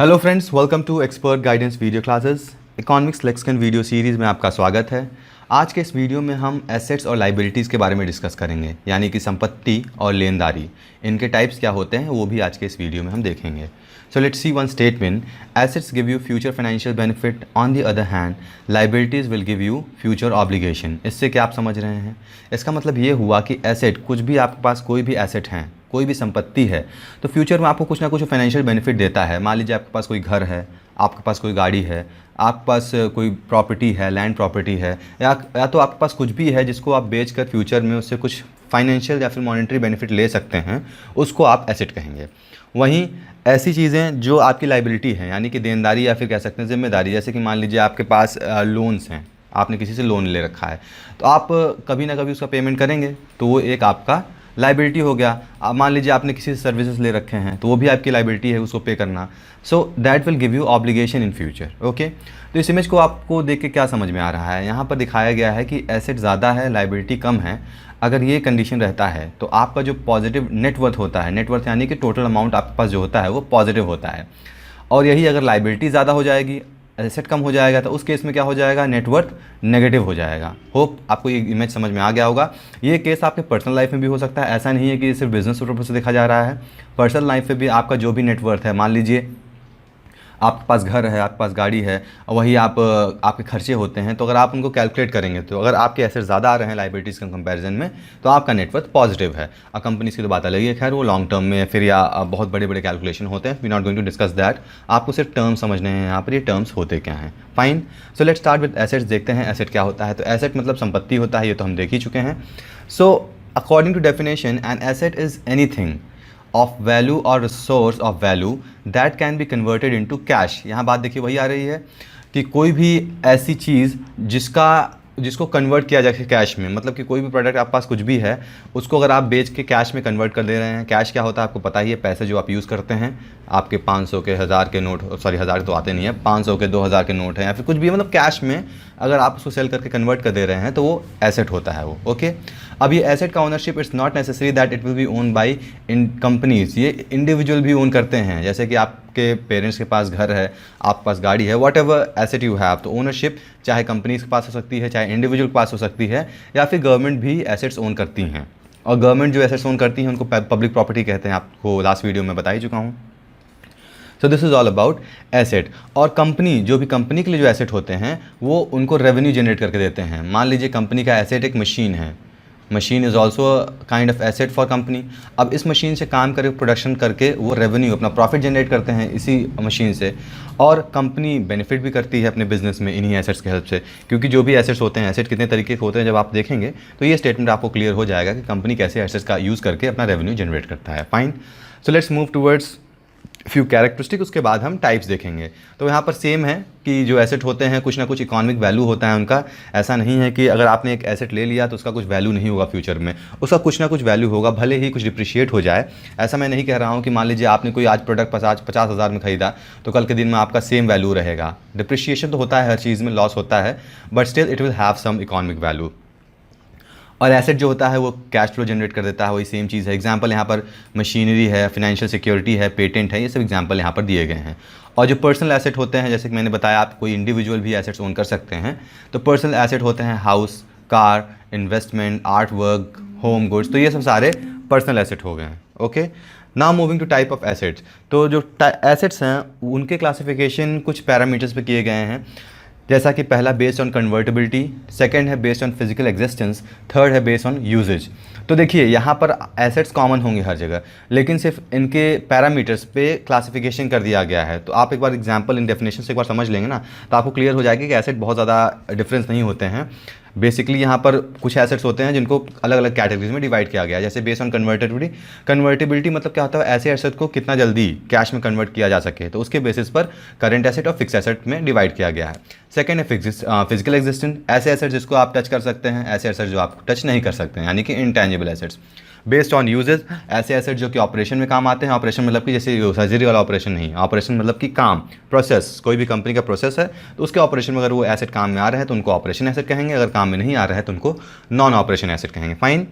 Hello friends, welcome to expert guidance video classes. Economics lexicon video series में आपका स्वागत है। आज के इस वीडियो में हम एसेट्स और लाइबिलिटीज़ के बारे में डिस्कस करेंगे, यानी कि संपत्ति और लेनदारी, इनके टाइप्स क्या होते हैं वो भी आज के इस वीडियो में हम देखेंगे। So let's see one statement, assets give you future financial benefit, on the other hand liabilities will give you future obligation. इससे क्या आप समझ रहे हैं? इसका मतलब ये हुआ कि एसेट, कुछ भी आपके पास कोई भी एसेट है, कोई भी संपत्ति है, तो फ्यूचर में आपको कुछ ना कुछ फाइनेंशियल बेनिफिट देता है। मान लीजिए आपके पास कोई घर है, आपके पास कोई गाड़ी है, आपके पास कोई प्रॉपर्टी है, लैंड प्रॉपर्टी है, या तो आपके पास कुछ भी है जिसको आप बेचकर फ्यूचर में उससे कुछ फाइनेंशियल या फिर मॉनेटरी बेनिफिट ले सकते हैं, उसको आप एसेट कहेंगे। वहीं ऐसी चीज़ें जो आपकी लाइबिलिटी है, यानी कि देनदारी या फिर कह सकते हैं जिम्मेदारी, जैसे कि मान लीजिए आपके पास लोन्स हैं, आपने किसी से लोन ले रखा है, तो आप कभी ना कभी उसका पेमेंट करेंगे, तो वो एक आपका लाइबिलिटी हो गया। आप मान लीजिए आपने किसी से सर्विसेज ले रखे हैं, तो वो भी आपकी लाइबिलिटी है, उसको पे करना। सो that will give you obligation in future. Okay, तो इस इमेज को आपको देख के क्या समझ में आ रहा है? यहाँ पर दिखाया गया है कि एसेट ज़्यादा है, लाइबिलिटी कम है। अगर ये कंडीशन रहता है तो आपका जो पॉजिटिव नेटवर्थ होता है, नेटवर्थ यानी कि टोटल अमाउंट आपके पास जो होता है वो पॉजिटिव होता है। और यही अगर लाइबिलिटी ज़्यादा हो जाएगी, एसेट कम हो जाएगा, तो उस केस में क्या हो जाएगा? नेटवर्थ नेगेटिव हो जाएगा। होप आपको ये इमेज समझ में आ गया होगा। ये केस आपके पर्सनल लाइफ में भी हो सकता है, ऐसा नहीं है कि सिर्फ बिजनेस पर्पज से देखा जा रहा है। पर्सनल लाइफ में भी आपका जो भी नेटवर्थ है, मान लीजिए आपके पास घर है, आपके पास गाड़ी है, और वही आपके खर्चे होते हैं, तो अगर आप उनको कैलकुलेट करेंगे तो अगर आपके एसेट ज़्यादा आ रहे हैं लाइबिलिटीज़ के कंपैरिजन में, तो आपका नेटवर्थ पॉजिटिव है। कंपनीज़ की तो बात अलग है, खैर वो लॉन्ग टर्म में फिर या बहुत बड़े बड़े कैलकुलेशन होते हैं। We not going to discuss that. आपको सिर्फ टर्म्स समझने हैं यहाँ पर, ये टर्म्स होते क्या हैं। Fine, so let's start with assets. देखते हैं एसेट क्या होता है। तो एसेट मतलब संपत्ति होता है, ये तो हम देख ही चुके हैं। So according to definition, an asset is anything of value और source of value that can be converted into cash. यहाँ बात देखिए वही आ रही है कि कोई भी ऐसी चीज़ जिसको कन्वर्ट किया जाए कैश में, मतलब कि कोई भी प्रोडक्ट आपके पास कुछ भी है, उसको अगर आप बेच के कैश में कन्वर्ट कर दे रहे हैं। कैश क्या होता है आपको पता ही है, पैसे जो आप यूज़ करते हैं। आपके 500 के, 1000 के नोट, सॉरी 1000 तो आते नहीं है, 500 के 2000 के नोट हैं, या फिर कुछ भी, मतलब कैश में अगर आप उसको सेल करके कन्वर्ट कर दे रहे हैं तो वो एसेट होता है वो। ओके, अब ये एसेट का ownership it's not necessary that it will be own by in companies. ये इंडिविजुअल भी ओन करते हैं, जैसे कि आपके पेरेंट्स के पास घर है, आपके पास गाड़ी है, what ever asset you have, तो ओनरशिप चाहे कंपनीज के पास हो सकती है, चाहे इंडिविजुअल के पास हो सकती है, या फिर गवर्नमेंट भी एसेट्स ओन करती हैं। और गवर्नमेंट जो एसेट्स ओन करती हैं उनको पब्लिक प्रॉपर्टी कहते हैं, आपको लास्ट वीडियो में बता ही चुका हूँ। So this is all about asset. और कंपनी, जो भी कंपनी के लिए जो एसेट होते हैं वो उनको रेवेन्यू जनरेट करके देते हैं। मान लीजिए कंपनी का एसेट एक मशीन है, machine is also kind of asset for company. अब इस मशीन से काम करके, प्रोडक्शन करके वो रेवेन्यू, अपना प्रॉफिट जनरेट करते हैं इसी मशीन से, और कंपनी बेनिफिट भी करती है अपने बिजनेस में इन्हीं एसेट्स की हेल्प से। क्योंकि जो भी एसेट्स होते हैं, एसेट कितने तरीके के होते हैं, जब आप देखेंगे तो ये स्टेटमेंट आपको क्लियर हो जाएगा कि कंपनी कैसे एसेट्स का यूज़ करके अपना रेवेन्यू जनरेट करता है। Fine, so let's move towards few characteristic. उसके बाद हम टाइप्स देखेंगे। तो यहाँ पर सेम है कि जो एसेट होते हैं कुछ ना कुछ इकोनॉमिक वैल्यू होता है उनका। ऐसा नहीं है कि अगर आपने एक एसेट ले लिया तो उसका कुछ वैल्यू नहीं होगा फ्यूचर में, उसका कुछ ना कुछ वैल्यू होगा, भले ही कुछ डिप्रिशिएट हो जाए। ऐसा मैं नहीं कह रहा हूँ कि मान लीजिए आपने कोई आज प्रोडक्ट 50,000 में खरीदा तो कल के दिन में आपका सेम वैल्यू रहेगा। डिप्रिशिएशन तो होता है, हर चीज़ में लॉस होता है, but still it will have some economic value. और एसेट जो होता है वो कैश फ्लो जनरेट कर देता है, वही सेम चीज़ है। एग्जांपल यहाँ पर मशीनरी है, फाइनेंशियल सिक्योरिटी है, पेटेंट है, ये सब एग्जांपल यहाँ पर दिए गए हैं। और जो पर्सनल एसेट होते हैं, जैसे कि मैंने बताया, आप कोई इंडिविजुअल भी एसेट्स ओन कर सकते हैं। तो पर्सनल एसेट होते हैं house, car, investment, art work, home goods, तो ये सब सारे पर्सनल एसेट हो गए हैं। Okay, now moving to type of assets. तो जो एसेट्स हैं उनके क्लासिफिकेशन कुछ पैरामीटर्स पे किए गए हैं, जैसा कि पहला बेस्ड ऑन कन्वर्टिबिलिटी, सेकंड है based on physical existence, third है बेस्ड ऑन यूजेज। तो देखिए यहाँ पर एसेट्स कॉमन होंगे हर जगह, लेकिन सिर्फ इनके पैरामीटर्स पे क्लासिफिकेशन कर दिया गया है। तो आप एक बार एग्जांपल इन डेफिनेशन से एक बार समझ लेंगे ना, तो आपको क्लियर हो जाएगा कि एसेट बहुत ज़्यादा डिफरेंस नहीं होते हैं। बेसिकली यहाँ पर कुछ एसेट्स होते हैं जिनको अलग अलग कैटेगरीज में डिवाइड किया गया है, जैसे बेस्ड ऑन कन्वर्टिबिलिटी। कन्वर्टिबिलिटी मतलब क्या होता है? ऐसे एसेट को कितना जल्दी कैश में कन्वर्ट किया जा सके, तो उसके बेसिस पर करंट एसेट और फिक्स एसेट में डिवाइड किया गया है। सेकंड है फिजिकल एग्जिस्टेंस, ऐसे एसेट जिसको आप टच कर सकते हैं, ऐसे एसेट जो आप टच नहीं कर सकते हैं, यानी कि intangible assets. Based on uses, ऐसे एसेट जो कि ऑपरेशन में काम आते हैं। ऑपरेशन मतलब कि जैसे सर्जरी वाला ऑपरेशन नहीं, ऑपरेशन मतलब कि काम, प्रोसेस, कोई भी कंपनी का प्रोसेस है तो उसके ऑपरेशन में अगर वो एसेट काम में आ रहे हैं तो उनको ऑपरेशन एसेट कहेंगे, अगर काम में नहीं आ रहा है तो उनको नॉन ऑपरेशन एसेट कहेंगे। Fine,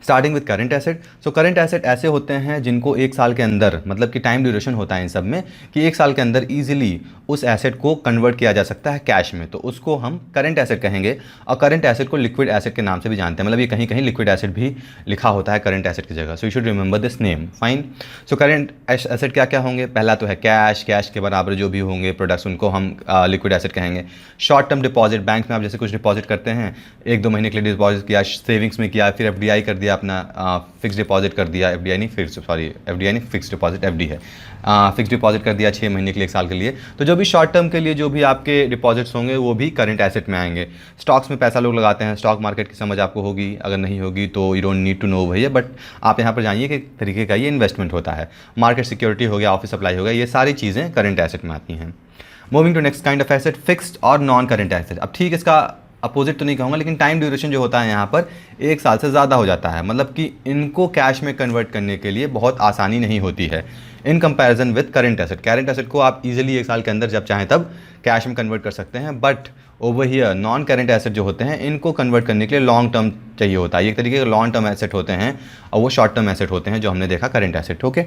starting with current asset. So current asset ऐसे होते हैं जिनको एक साल के अंदर, मतलब कि टाइम ड्यूरेशन होता है इन सब में कि एक साल के अंदर ईजिली उस एसेट को कन्वर्ट किया जा सकता है कैश में, तो उसको हम करंट एसेट कहेंगे। और करंट एसेट को लिक्विड एसेट के नाम से भी जानते हैं, मतलब ये कहीं कहीं लिक्विड एसेट भी लिखा होता है करंट एसेट की जगह। So you should remember this name, fine. So current asset क्या क्या होंगे? पहला तो है कैश, कैश के बराबर जो भी होंगे प्रोडक्ट्स उनको हम लिक्विड एसेट कहेंगे। शॉर्ट टर्म डिपॉजिट, बैंक में आप जैसे कुछ डिपॉजिट करते हैं, 1-2 महीने के लिए डिपॉजिट किया, सेविंग्स में किया, फिर एफडीआई कर दिया, अपना फिक्स डिपॉजिट कर दिया, एफडीआई नहीं एफडीआई नहीं फिक्स डिपॉजिट, एफडी है, फिक्स डिपॉजिट कर दिया 6 महीने के लिए, 1 साल के लिए। तो जो भी शॉर्ट टर्म के लिए जो भी आपके डिपॉजिट्स होंगे वो भी करंट एसेट में आएंगे। स्टॉक्स में पैसा लोग लगाते हैं, स्टॉक मार्केट की समझ आपको होगी, अगर नहीं होगी तो you don't need to know भैया, बट आप यहाँ पर जानिए कि तरीके का ये इन्वेस्टमेंट होता है। मार्केट सिक्योरिटी हो गया, ऑफिस सप्लाई हो गया, ये सारी चीज़ें करंट एसेट में आती हैं। Moving to next kind of asset, fixed और नॉन करंट एसेट। अब ठीक, इसका अपोजिट तो नहीं कहूँगा, लेकिन टाइम ड्यूरेशन जो होता है यहाँ पर 1 साल से ज़्यादा हो जाता है, मतलब कि इनको कैश में कन्वर्ट करने के लिए बहुत आसानी नहीं होती है in comparison with current asset. Current asset को आप इजीली 1 साल के अंदर जब चाहें तब कैश में कन्वर्ट कर सकते हैं, but over here non current asset जो होते हैं इनको कन्वर्ट करने के लिए लॉन्ग टर्म चाहिए होता है। एक तरीके के लॉन्ग टर्म एसेट होते हैं और वो शॉर्ट टर्म एसेट होते हैं जो हमने देखा करंट एसेट। ओके,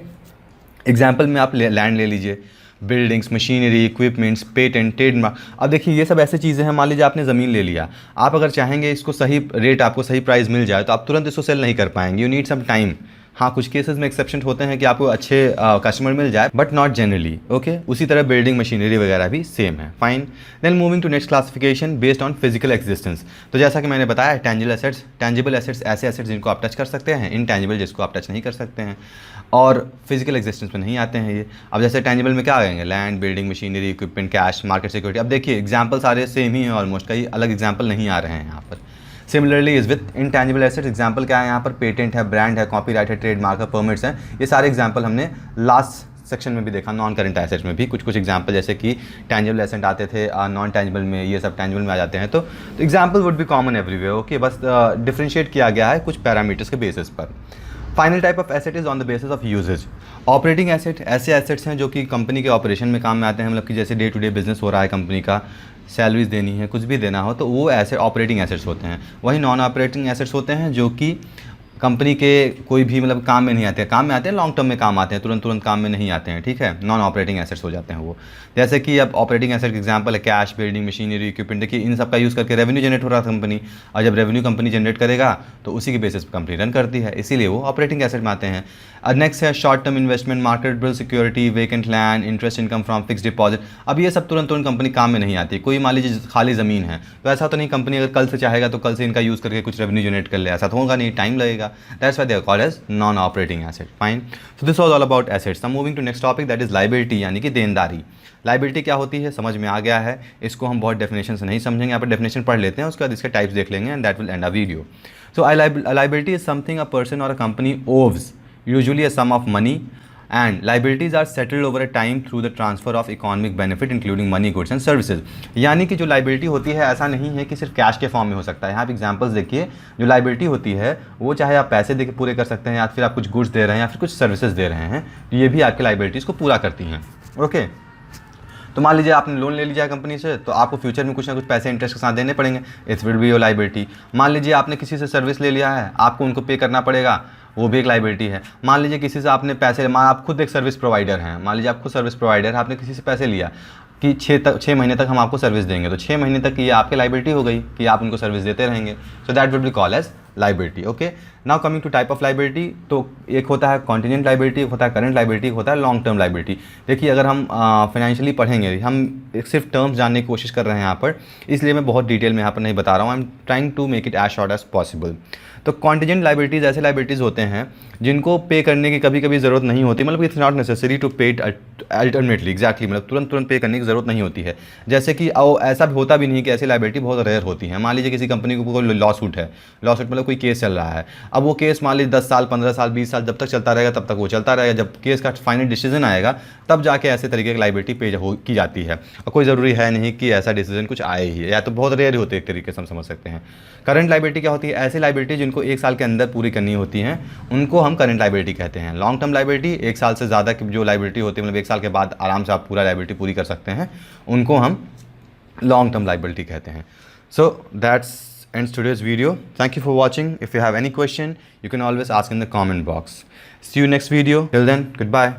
एग्जाम्पल में आप लैंड ले लीजिए, buildings, machinery, equipments, patent, trademark. अब देखिए ये सब ऐसी चीज़ें हैं, मान लीजिए आपने ज़मीन ले लिया, आप अगर चाहेंगे इसको सही रेट, आपको सही प्राइस मिल जाए तो आप तुरंत इसको सेल नहीं कर पाएंगे, यू नीड सम टाइम। हाँ, कुछ केसेस में एक्सेप्शन होते हैं कि आपको अच्छे कस्टमर मिल जाए, बट नॉट जनरली। ओके, उसी तरह बिल्डिंग, मशीनरी वगैरह भी सेम है, fine. Then moving to next classification based on physical existence. तो जैसा कि मैंने बताया, टेंजिबल एसेट्स ऐसे एसेट्स जिनको आप टच कर सकते हैं, इनटेंजिबल जिसको आप टच नहीं कर सकते हैं, और फिजिकल एग्जिस्टेंस में नहीं आते हैं ये। अब जैसे टेंजिबल में क्या आएंगे? Land, building, machinery, equipment, cash, market security. अब देखिए एग्जाम्पल सारे सेम ही हैं ऑलमोस्ट, कई अलग एग्जाम्पल नहीं आ रहे हैं यहाँ पर। Similarly is with intangible assets, example क्या है यहाँ पर? पेटेंट है, ब्रांड है, कॉपीराइट है, ट्रेडमार्क है, परमिट्स हैं। ये सारे एग्जाम्पल हमने लास्ट सेक्शन में भी देखा, नॉन करंट एसेट्स में भी कुछ एग्जाम्पल, जैसे कि टेंजिबल एसेट आते थे, नॉन टेंजिबल में ये सब टेंजिबल में आ जाते हैं। तो example would be common everywhere. Okay, बस डिफ्रेंशिएट किया गया है कुछ पैरामीटर्स के बेसिस पर। Final type of asset is on the basis of usage. Operating asset ऐसे एसेट्स हैं जो कि कंपनी के ऑपरेशन में काम में आते हैं, मतलब कि जैसे डे टू डे बिजनेस हो रहा है कंपनी का, सैलरीज देनी है, कुछ भी देना हो, तो वो ऐसे ऑपरेटिंग एसेट्स होते हैं। वही नॉन ऑपरेटिंग एसेट्स होते हैं जो कि कंपनी के कोई भी मतलब काम में नहीं आते हैं, काम में आते हैं लॉन्ग टर्म में काम आते हैं, तुरंत काम में नहीं आते हैं, ठीक है, नॉन ऑपरेटिंग एसेट्स हो जाते हैं वो। जैसे कि अब ऑपरेटिंग एसेट का एग्जांपल है कैश, बिल्डिंग, मशीनरी, इक्विपमेंट। देखिए इन सब का यूज़ करके रेवेन्यू जनरेट हो रहा था कंपनी, और जब रेवेन्यू कंपनी जनरेट करेगा तो उसी के बेसिस पर कंपनी रन करती है, इसीलिए वो ऑपरेटिंग एसेट में आते हैं। नेक्स्ट है short term investment, marketable security, vacant land, interest income from fix deposit. अब ये सब तुरंत कंपनी काम में नहीं आती। कोई मान लीजिए खाली ज़मीन है, तो ऐसा तो नहीं कंपनी अगर कल से चाहेगा तो कल से इनका यूज़ करके कुछ रेवेन्यू जनरेट कर ले, ऐसा तो होगा नहीं, टाइम लगेगा। That's why they are called as non operating asset, fine. So this was all about assets. Now moving to next topic, that is liability, यानी कि देनदारी। लायबिलिटी क्या होती है समझ में आ गया है, इसको हम बहुत डेफिनेशन से नहीं समझेंगे, यहाँ पर डेफिनेशन पढ़ लेते हैं, उसके बाद इसके टाइप्स देख लेंगे, and that will end a video. So liability is something a person और a company owes, usually a sum of money, and liabilities are settled over a time through the transfer of economic benefit including money, goods and services। यानी कि जो liability होती है ऐसा नहीं है कि सिर्फ कैश के फॉर्म में हो सकता है। यहाँ पे एग्जांपल्स देखिए, जो लाइबिलिटी होती है वो चाहे आप पैसे दे के पूरे कर सकते हैं, या फिर आप कुछ गुड्स दे रहे हैं, या फिर कुछ सर्विसेज दे रहे हैं, तो ये भी आपकी लाइबिलिटीज़ को पूरा करती हैं। ओके, तो मान लीजिए आपने लोन ले लिया कंपनी से, तो आपको फ्यूचर में कुछ ना कुछ पैसे इंटरेस्ट के साथ देने पड़ेंगे, it's will be your liability. मान लीजिए आपने किसी से सर्विस ले लिया है, आपको उनको पे करना पड़ेगा, वो भी एक लायबिलिटी है। मान लीजिए किसी से आपने पैसे, आप खुद एक सर्विस प्रोवाइडर हैं, मान लीजिए आप खुद सर्विस प्रोवाइडर हैं, आपने किसी से पैसे लिया कि 6 महीने तक हम आपको सर्विस देंगे, तो 6 महीने तक ये आपकी लायबिलिटी हो गई कि आप उनको सर्विस देते रहेंगे। So that will be call as liability. Okay, now coming to type of liability, तो एक होता है कॉन्टिजेंट लायबिलिटी, एक होता है करंट लायबिलिटी, एक होता है लॉन्ग टर्म लायबिलिटी। देखिए अगर हम फाइनेंशियली पढ़ेंगे, हम सिर्फ टर्म्स जानने की कोशिश कर रहे हैं यहाँ पर, इसलिए मैं बहुत डिटेल में यहाँ पर नहीं बता रहा हूँ, I am trying to make it as short as possible. तो कॉन्टिजेंट लायबिलिटीज़ ऐसे लायबिलिटीज़ होते हैं जिनको पे करने की कभी कभी ज़रूरत नहीं होती, मतलब इट्स नॉट नेसेसरी टू पे इट अल्टरनेटली, एग्जैक्टली, मतलब तुरंत पे करने की ज़रूरत नहीं होती है। जैसे कि ऐसा भी होता भी नहीं कि ऐसी लायबिलिटी बहुत रेयर होती है। मान लीजिए किसी कंपनी को कोई लॉ सूट है, लॉ सूट मतलब कोई केस चल रहा है, अब वो केस मान लीजिए 10 साल, 15 साल, 20 साल जब तक चलता रहेगा तब तक वो चलता रहेगा, जब केस का फाइनल डिसीजन आएगा तब जाके ऐसे तरीके की लायबिलिटी पे की जाती है, और कोई ज़रूरी है नहीं कि ऐसा डिसीजन कुछ आए ही, या तो बहुत रेयर ही होते एक तरीके से हम समझ सकते हैं। करंट लायबिलिटी क्या होती है? ऐसी लायबिलिटी जिनको 1 साल के अंदर पूरी करनी होती हैं, उनको हम करंट लायबिलिटी कहते हैं। लॉन्ग टर्म लायबिलिटी 1 साल से ज़्यादा की जो लायबिलिटी होती है, मतलब 1 साल के बाद आराम से आप पूरा लायबिलिटी पूरी कर सकते हैं, उनको हम लॉन्ग टर्म लायबिलिटी कहते हैं। So that's ends today's video. Thank you for watching. If you have any question, you can always ask in the comment box. See you next video. Till then, goodbye.